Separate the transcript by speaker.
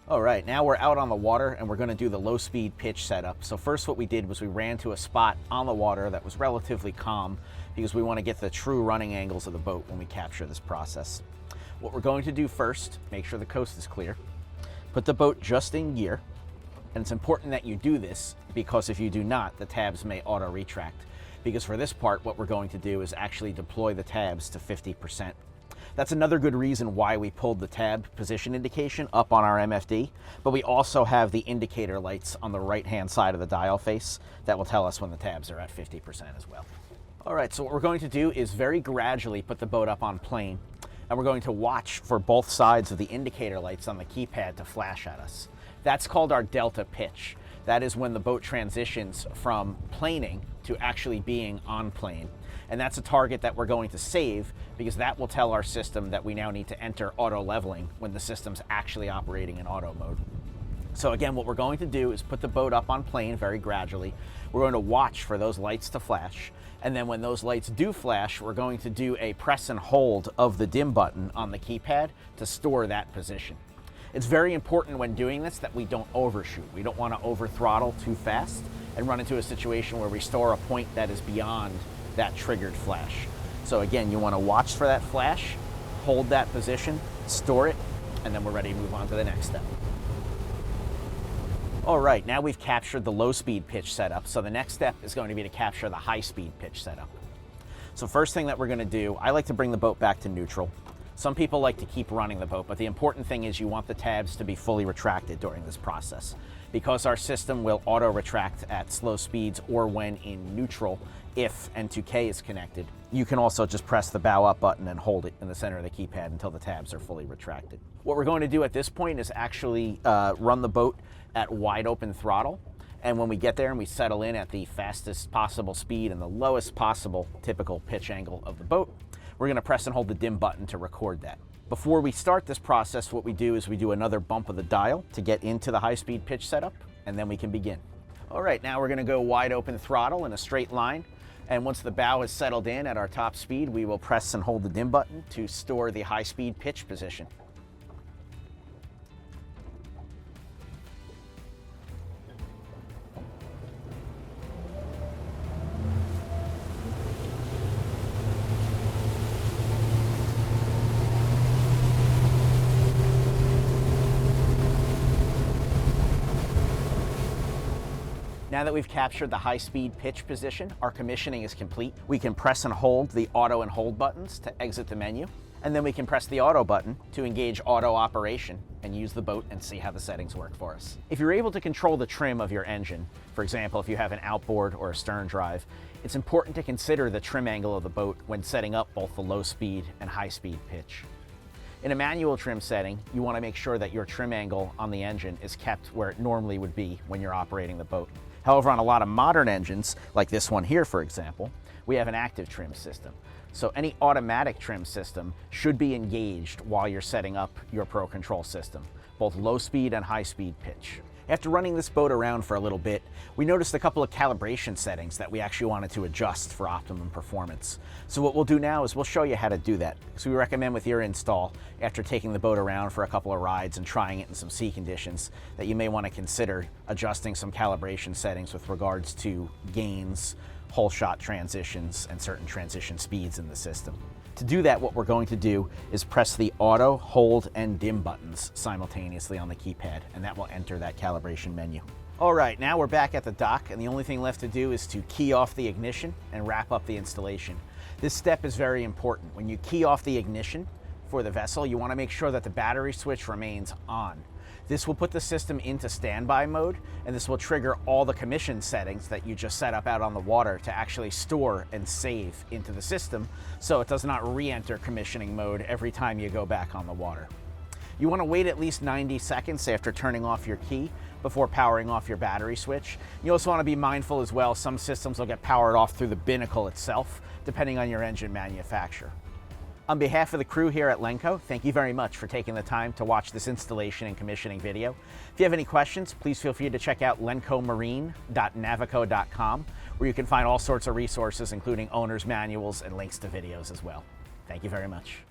Speaker 1: All right, now we're out on the water and we're going to do the low speed pitch setup. So first what we did was we ran to a spot on the water that was relatively calm because we want to get the true running angles of the boat when we capture this process. What we're going to do first, make sure the coast is clear, put the boat just in gear, and it's important that you do this because if you do not, the tabs may auto retract. Because for this part, what we're going to do is actually deploy the tabs to 50%. That's another good reason why we pulled the tab position indication up on our MFD, but we also have the indicator lights on the right-hand side of the dial face that will tell us when the tabs are at 50% as well. All right, so what we're going to do is very gradually put the boat up on plane, and we're going to watch for both sides of the indicator lights on the keypad to flash at us. That's called our delta pitch. That is when the boat transitions from planing to actually being on plane. And that's a target that we're going to save because that will tell our system that we now need to enter auto leveling when the system's actually operating in auto mode. So again, what we're going to do is put the boat up on plane very gradually. We're going to watch for those lights to flash. And then when those lights do flash, we're going to do a press and hold of the dim button on the keypad to store that position. It's very important when doing this that we don't overshoot. We don't want to over throttle too fast and run into a situation where we store a point that is beyond that triggered flash. So again, you want to watch for that flash, hold that position, store it, and then we're ready to move on to the next step. All right, now we've captured the low speed pitch setup. So the next step is going to be to capture the high speed pitch setup. So first thing that we're going to do, I like to bring the boat back to neutral. Some people like to keep running the boat, but the important thing is you want the tabs to be fully retracted during this process. Because our system will auto retract at slow speeds or when in neutral if N2K is connected, you can also just press the bow up button and hold it in the center of the keypad until the tabs are fully retracted. What we're going to do at this point is actually run the boat at wide open throttle. And when we get there and we settle in at the fastest possible speed and the lowest possible typical pitch angle of the boat, we're going to press and hold the dim button to record that. Before we start this process, what we do is we do another bump of the dial to get into the high-speed pitch setup, and then we can begin. All right, now we're going to go wide open throttle in a straight line, and once the bow is settled in at our top speed, we will press and hold the dim button to store the high-speed pitch position. Now that we've captured the high-speed pitch position, our commissioning is complete. We can press and hold the auto and hold buttons to exit the menu, and then we can press the auto button to engage auto operation and use the boat and see how the settings work for us. If you're able to control the trim of your engine, for example, if you have an outboard or a stern drive, it's important to consider the trim angle of the boat when setting up both the low speed and high speed pitch. In a manual trim setting, you want to make sure that your trim angle on the engine is kept where it normally would be when you're operating the boat. However, on a lot of modern engines, like this one here, for example, we have an active trim system. So any automatic trim system should be engaged while you're setting up your Pro Control system, both low speed and high speed pitch. After running this boat around for a little bit, we noticed a couple of calibration settings that we actually wanted to adjust for optimum performance. So what we'll do now is we'll show you how to do that. So we recommend with your install, after taking the boat around for a couple of rides and trying it in some sea conditions, that you may want to consider adjusting some calibration settings with regards to gains, whole shot transitions, and certain transition speeds in the system. To do that, what we're going to do is press the auto, hold, and dim buttons simultaneously on the keypad, and that will enter that calibration menu. All right, now we're back at the dock, and the only thing left to do is to key off the ignition and wrap up the installation. This step is very important. When you key off the ignition for the vessel, you want to make sure that the battery switch remains on. This will put the system into standby mode, and this will trigger all the commission settings that you just set up out on the water to actually store and save into the system so it does not re-enter commissioning mode every time you go back on the water. You want to wait at least 90 seconds after turning off your key before powering off your battery switch. You also want to be mindful as well, some systems will get powered off through the binnacle itself, depending on your engine manufacturer. On behalf of the crew here at Lenco, thank you very much for taking the time to watch this installation and commissioning video. If you have any questions, please feel free to check out lencomarine.navico.com, where you can find all sorts of resources, including owner's manuals and links to videos as well. Thank you very much.